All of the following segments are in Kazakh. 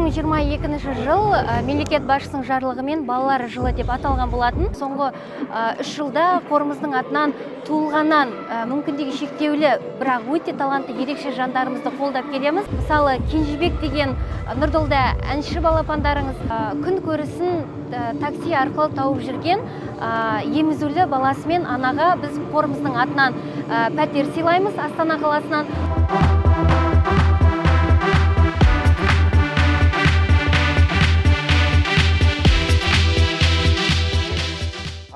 2022 жыл мемлекет басшысының жарлығымен балалар жылы деп аталған болатын. Соңғы 3 жылда қорымыздың атынан туылғаннан мүмкіндігі шектеулі, бірақ өте талантты ерекше жандарымызды қолдап келеміз. Мысалы, Кенжебек деген Нұрдолда әнші балапандарыңыз күн көрісін такси арқылы тауып жүрген емізулі баласымен анаға біз қорымыздың атынан пәтер сыйлаймыз Астана қаласынан.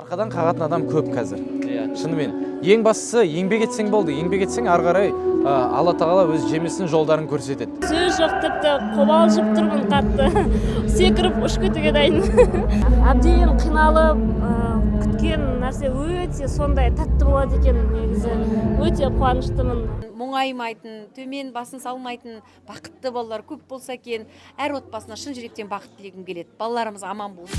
Арқадан қағатын адам көп қазір. Шынымен. Ең бастысы еңбек етсең болды. Еңбек етсең ары қарай Алла тағала өз жемісін жолдарын көрсетеді. Сөз жоқ, тіпті қобалжып тұрмын қатты. Секіріп ұшып кетуге дайын. Әбден қиналып, күткен нәрсе өте сондай тәтті болады екен негізі. Өте қуаныштымын. Мұңаймайтын, төмен басын салмайтын бақытты балалар көп болса екен, әр отбасына шын жүректен бақыт тілегім келеді. Балаларымыз аман болсын.